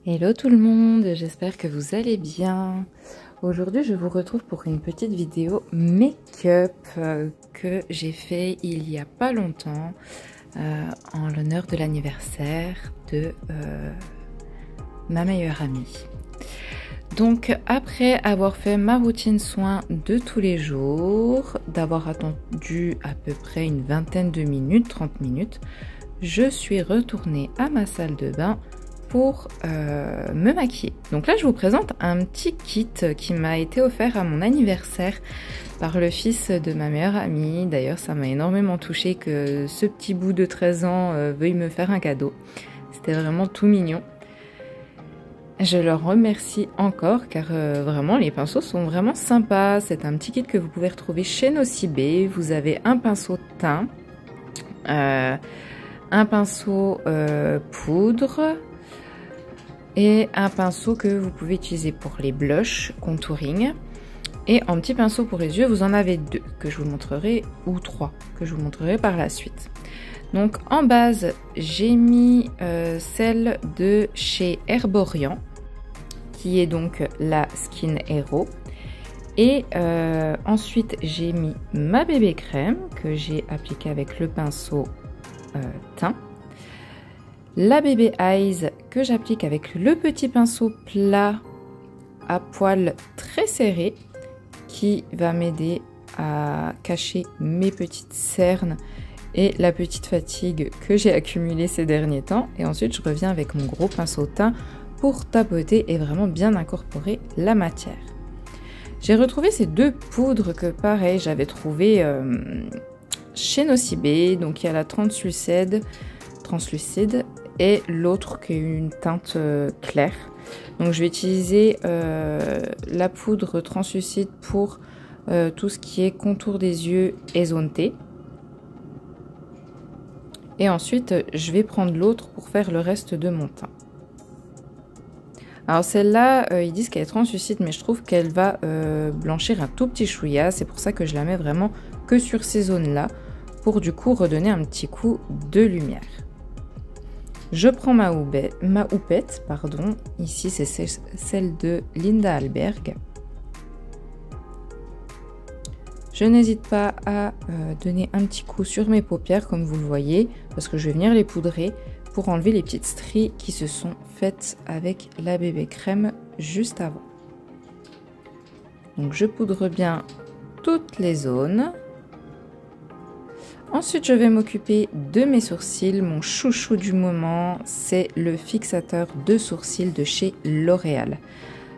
Hello tout le monde, j'espère que vous allez bien. Aujourd'hui je vous retrouve pour une petite vidéo make-up que j'ai fait il y a pas longtemps en l'honneur de l'anniversaire de ma meilleure amie. Donc après avoir fait ma routine soins de tous les jours, d'avoir attendu à peu près une vingtaine de minutes, 30 minutes, je suis retournée à ma salle de bain pour me maquiller. Donc là je vous présente un petit kit qui m'a été offert à mon anniversaire par le fils de ma meilleure amie. D'ailleurs ça m'a énormément touchée que ce petit bout de 13 ans veuille me faire un cadeau. C'était vraiment tout mignon. Je leur remercie encore car vraiment les pinceaux sont vraiment sympas. C'est un petit kit que vous pouvez retrouver chez Nocibé. Vous avez un pinceau teint, un pinceau poudre et un pinceau que vous pouvez utiliser pour les blushs, contouring. Et en petit pinceau pour les yeux, vous en avez deux que je vous montrerai, ou trois que je vous montrerai par la suite. Donc en base, j'ai mis celle de chez Herborian, qui est donc la Skin Hero. Et ensuite, j'ai mis ma bébé crème que j'ai appliquée avec le pinceau teint. La bébé eyes que j'applique avec le petit pinceau plat à poils très serré qui va m'aider à cacher mes petites cernes et la petite fatigue que j'ai accumulée ces derniers temps. Et ensuite je reviens avec mon gros pinceau teint pour tapoter et vraiment bien incorporer la matière. J'ai retrouvé ces deux poudres que pareil j'avais trouvé chez Nocibé. Donc il y a la translucide et l'autre qui est une teinte claire. Donc je vais utiliser la poudre translucide pour tout ce qui est contour des yeux et zone T. Et ensuite je vais prendre l'autre pour faire le reste de mon teint. Alors celle-là, ils disent qu'elle est translucide, mais je trouve qu'elle va blanchir un tout petit chouïa. C'est pour ça que je la mets vraiment que sur ces zones-là, pour du coup redonner un petit coup de lumière. Je prends ma houppette, pardon. Ici, c'est celle de Linda Alberg. Je n'hésite pas à donner un petit coup sur mes paupières, comme vous le voyez, parce que je vais venir les poudrer pour enlever les petites stries qui se sont faites avec la bébé crème juste avant. Donc, je poudre bien toutes les zones. Ensuite, je vais m'occuper de mes sourcils. Mon chouchou du moment, c'est le fixateur de sourcils de chez L'Oréal.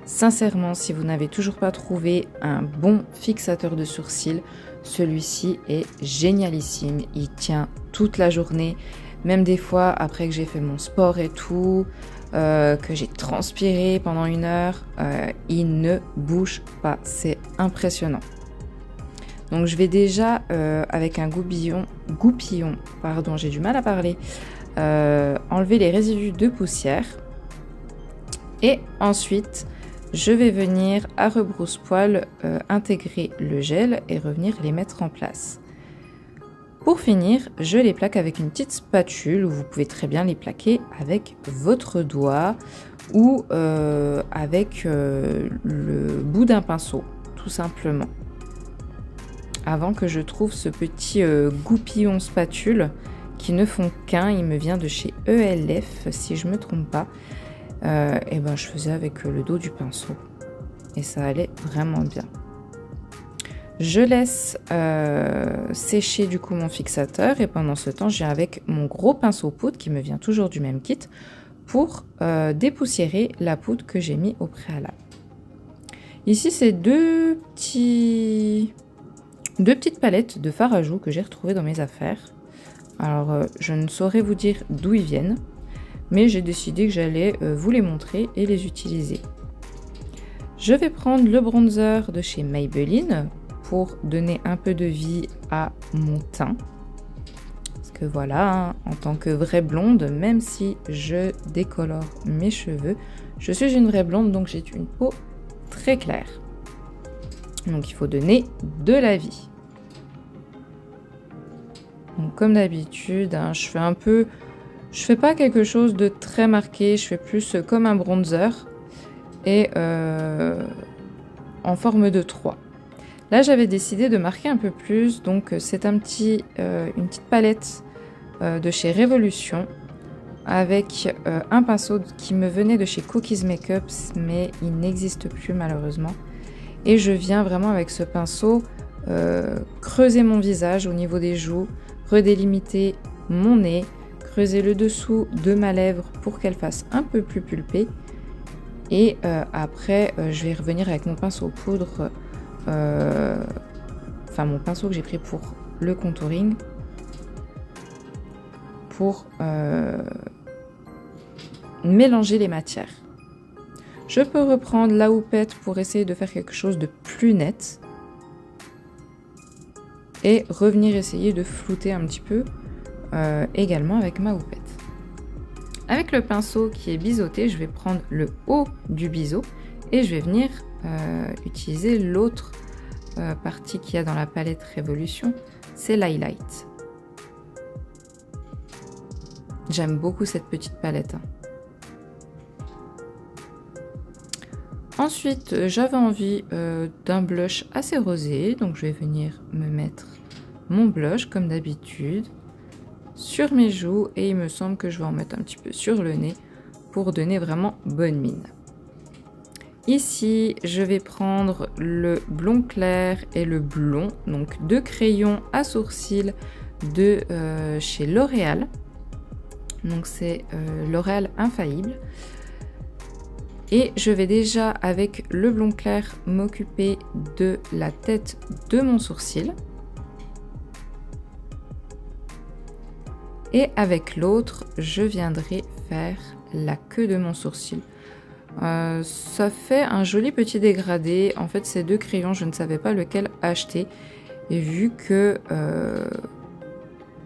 Sincèrement, si vous n'avez toujours pas trouvé un bon fixateur de sourcils, celui-ci est génialissime. Il tient toute la journée, même des fois après que j'ai fait mon sport et tout, que j'ai transpiré pendant 1 heure, il ne bouge pas. C'est impressionnant. Donc je vais déjà avec un goupillon, pardon, j'ai du mal à parler, enlever les résidus de poussière. Et ensuite, je vais venir à rebrousse-poil intégrer le gel et revenir les mettre en place. Pour finir, je les plaque avec une petite spatule, ou vous pouvez très bien les plaquer avec votre doigt ou avec le bout d'un pinceau, tout simplement. Avant que je trouve ce petit goupillon spatule qui ne font qu'un, il me vient de chez ELF si je me trompe pas. Et ben je faisais avec le dos du pinceau et ça allait vraiment bien. Je laisse sécher du coup mon fixateur et pendant ce temps je viens avec mon gros pinceau poudre qui me vient toujours du même kit pour dépoussiérer la poudre que j'ai mis au préalable. Ici c'est deux petites palettes de fard à joues que j'ai retrouvées dans mes affaires. Alors je ne saurais vous dire d'où ils viennent, mais j'ai décidé que j'allais vous les montrer et les utiliser. Je vais prendre le bronzer de chez Maybelline pour donner un peu de vie à mon teint. Parce que voilà, en tant que vraie blonde, même si je décolore mes cheveux, je suis une vraie blonde, donc j'ai une peau très claire. Donc il faut donner de la vie. Donc comme d'habitude, hein, je fais un peu Je fais pas quelque chose de très marqué, je fais plus comme un bronzer et en forme de 3. Là, j'avais décidé de marquer un peu plus, donc c'est une petite palette de chez Révolution avec un pinceau qui me venait de chez Cookies Makeup, mais il n'existe plus malheureusement. Et je viens vraiment avec ce pinceau creuser mon visage au niveau des joues, redélimiter mon nez, creuser le dessous de ma lèvre pour qu'elle fasse un peu plus pulpée. Et après, je vais revenir avec mon pinceau poudre, enfin mon pinceau que j'ai pris pour le contouring, pour mélanger les matières. Je peux reprendre la houppette pour essayer de faire quelque chose de plus net et revenir essayer de flouter un petit peu également avec ma houppette. Avec le pinceau qui est biseauté, je vais prendre le haut du biseau et je vais venir utiliser l'autre partie qu'il y a dans la palette Révolution, c'est l'highlight. J'aime beaucoup cette petite palette. Ensuite, j'avais envie d'un blush assez rosé, donc je vais venir me mettre mon blush comme d'habitude sur mes joues et il me semble que je vais en mettre un petit peu sur le nez pour donner vraiment bonne mine. Ici, je vais prendre le blond clair et le blond, donc deux crayons à sourcils de chez L'Oréal. Donc c'est L'Oréal Infaillible. Et je vais déjà avec le blond clair m'occuper de la tête de mon sourcil. Et avec l'autre, je viendrai faire la queue de mon sourcil. Ça fait un joli petit dégradé. En fait, ces deux crayons, je ne savais pas lequel acheter. Et vu que,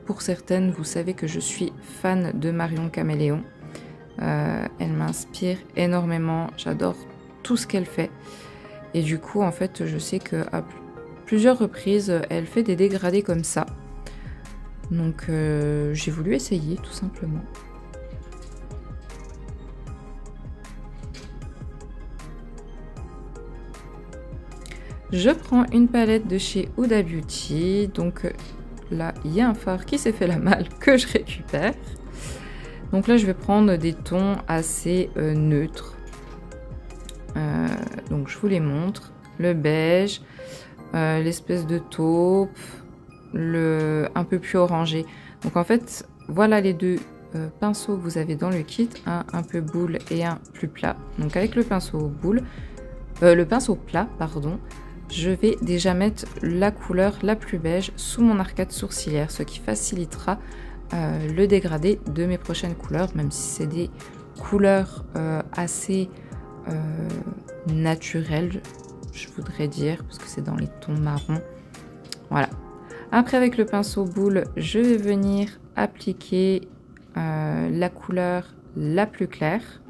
pour certaines, vous savez que je suis fan de Marion Caméléon. Elle m'inspire énormément. J'adore tout ce qu'elle fait. Et du coup, en fait, je sais qu'à plusieurs reprises, elle fait des dégradés comme ça. Donc j'ai voulu essayer tout simplement. Je prends une palette de chez Huda Beauty. Donc là, il y a un fard qui s'est fait la malle que je récupère. Donc là, je vais prendre des tons assez neutres. Donc je vous les montre. Le beige, l'espèce de taupe, un peu plus orangé. Donc en fait, voilà les deux pinceaux que vous avez dans le kit, un peu boule et un plus plat. Donc avec le pinceau plat, pardon, je vais déjà mettre la couleur la plus beige sous mon arcade sourcilière, ce qui facilitera le dégradé de mes prochaines couleurs, même si c'est des couleurs assez naturelles, je voudrais dire, parce que c'est dans les tons marrons. Voilà. Après, avec le pinceau boule, je vais venir appliquer la couleur la plus claire.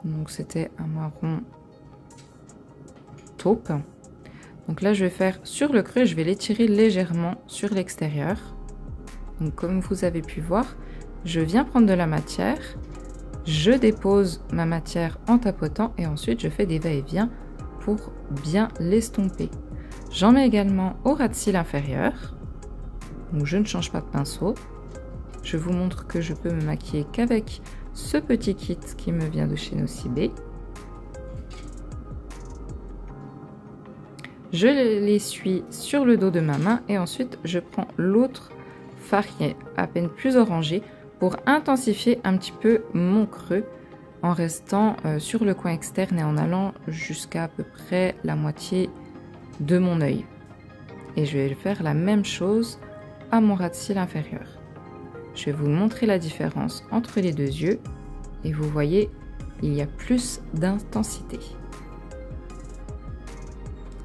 Donc, c'était un marron taupe. Donc là, je vais faire sur le creux, je vais l'étirer légèrement sur l'extérieur. Donc, comme vous avez pu voir, je viens prendre de la matière, je dépose ma matière en tapotant et ensuite, je fais des va-et-vient pour bien l'estomper. J'en mets également au ras de cils inférieur, donc je ne change pas de pinceau. Je vous montre que je peux me maquiller qu'avec ce petit kit qui me vient de chez Nocibé. Je l'essuie sur le dos de ma main et ensuite je prends l'autre fard qui est à peine plus orangé pour intensifier un petit peu mon creux en restant sur le coin externe et en allant jusqu'à peu près la moitié de mon œil. Et je vais faire la même chose à mon ras de cils inférieur. Je vais vous montrer la différence entre les deux yeux et vous voyez, il y a plus d'intensité.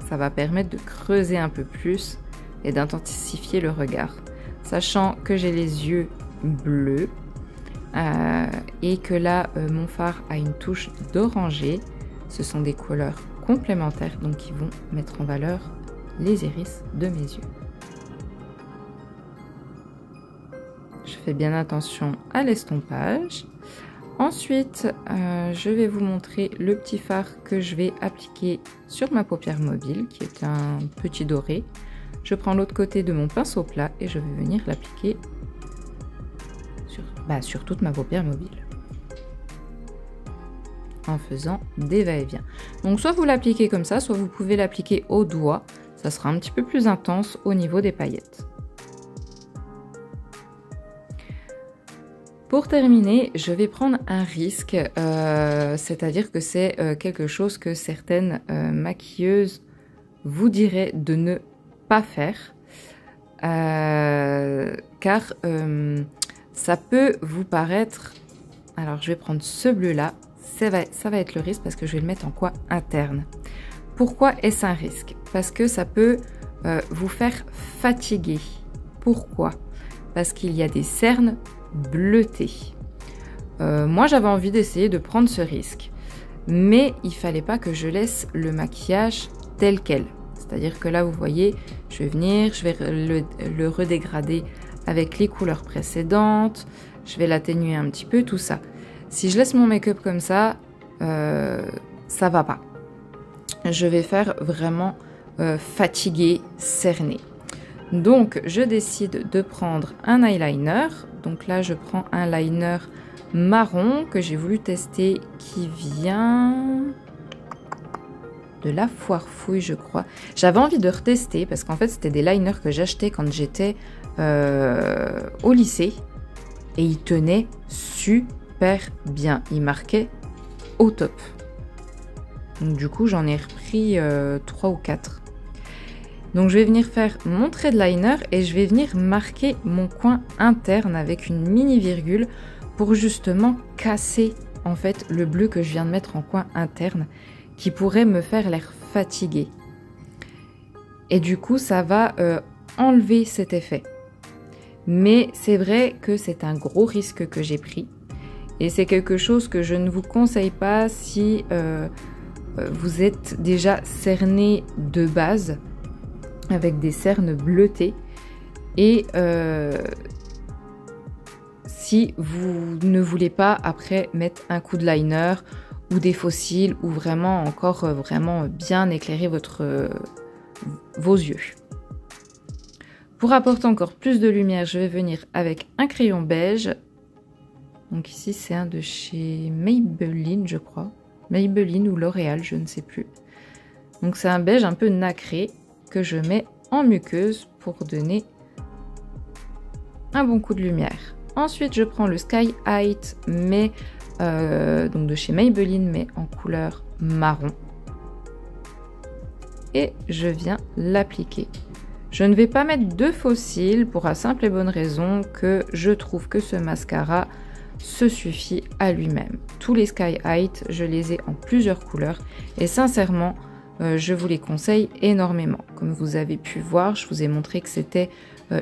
Ça va permettre de creuser un peu plus et d'intensifier le regard. Sachant que j'ai les yeux bleus et que là, mon fard a une touche d'orangé. Ce sont des couleurs complémentaires, donc qui vont mettre en valeur les iris de mes yeux. fais bien attention à l'estompage. Ensuite, je vais vous montrer le petit fard que je vais appliquer sur ma paupière mobile, qui est un petit doré. Je prends l'autre côté de mon pinceau plat et je vais venir l'appliquer sur toute ma paupière mobile, en faisant des va-et-vient. Donc soit vous l'appliquez comme ça, soit vous pouvez l'appliquer au doigt. Ça sera un petit peu plus intense au niveau des paillettes. Pour terminer, je vais prendre un risque, c'est-à-dire que c'est quelque chose que certaines maquilleuses vous diraient de ne pas faire, car ça peut vous paraître... Alors je vais prendre ce bleu-là, ça va être le risque parce que je vais le mettre en coin interne. Pourquoi est-ce un risque? Parce que ça peut vous faire fatiguer. Pourquoi? Parce qu'il y a des cernes bleutées. Moi j'avais envie d'essayer de prendre ce risque, mais il fallait pas que je laisse le maquillage tel quel. C'est-à-dire que là vous voyez, je vais venir, je vais le redégrader avec les couleurs précédentes, je vais l'atténuer un petit peu, tout ça. Si je laisse mon make-up comme ça va pas. Je vais faire vraiment fatigué, cerné. Donc je décide de prendre un eyeliner. Donc là je prends un liner marron que j'ai voulu tester, qui vient de La Foire Fouille, je crois. J'avais envie de retester parce qu'en fait c'était des liners que j'achetais quand j'étais au lycée et ils tenaient super bien, ils marquaient au top. Donc du coup j'en ai repris 3 ou 4. Donc je vais venir faire mon trait de liner et je vais venir marquer mon coin interne avec une mini virgule pour justement casser en fait le bleu que je viens de mettre en coin interne qui pourrait me faire l'air fatigué. Et du coup ça va enlever cet effet. Mais c'est vrai que c'est un gros risque que j'ai pris et c'est quelque chose que je ne vous conseille pas si vous êtes déjà cerné de base avec des cernes bleutées et si vous ne voulez pas après mettre un coup de liner ou des faux cils ou vraiment encore vraiment bien éclairer vos yeux. Pour apporter encore plus de lumière, je vais venir avec un crayon beige. Donc ici c'est un de chez Maybelline je crois. Maybelline ou L'Oréal, je ne sais plus. Donc c'est un beige un peu nacré que je mets en muqueuse pour donner un bon coup de lumière. Ensuite je prends le Sky Height, mais donc de chez Maybelline, mais en couleur marron. Et je viens l'appliquer. Je ne vais pas mettre de faux cils pour la simple et bonne raison que je trouve que ce mascara se suffit à lui-même. Tous les Sky Height, je les ai en plusieurs couleurs et sincèrement, je vous les conseille énormément. Comme vous avez pu voir, je vous ai montré que c'était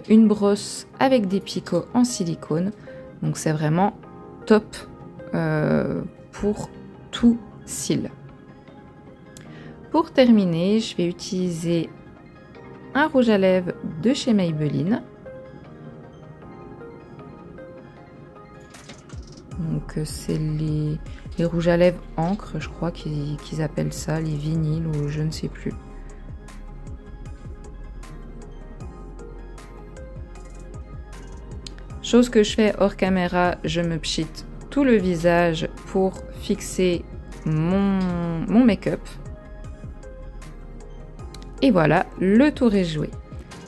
une brosse avec des picots en silicone. Donc c'est vraiment top pour tout cils. Pour terminer, je vais utiliser un rouge à lèvres de chez Maybelline. Donc c'est les rouges à lèvres encre, je crois qu'ils appellent ça, les vinyles ou je ne sais plus. Chose que je fais hors caméra, je me pchite tout le visage pour fixer mon make-up. Et voilà, le tour est joué.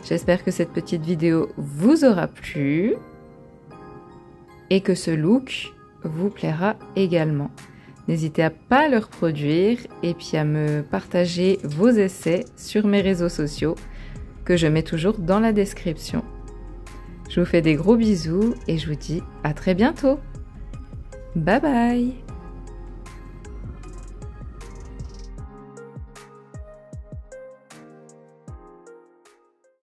J'espère que cette petite vidéo vous aura plu et que ce look vous plaira également. N'hésitez à pas le reproduire et puis à me partager vos essais sur mes réseaux sociaux que je mets toujours dans la description. Je vous fais des gros bisous et je vous dis à très bientôt. Bye bye!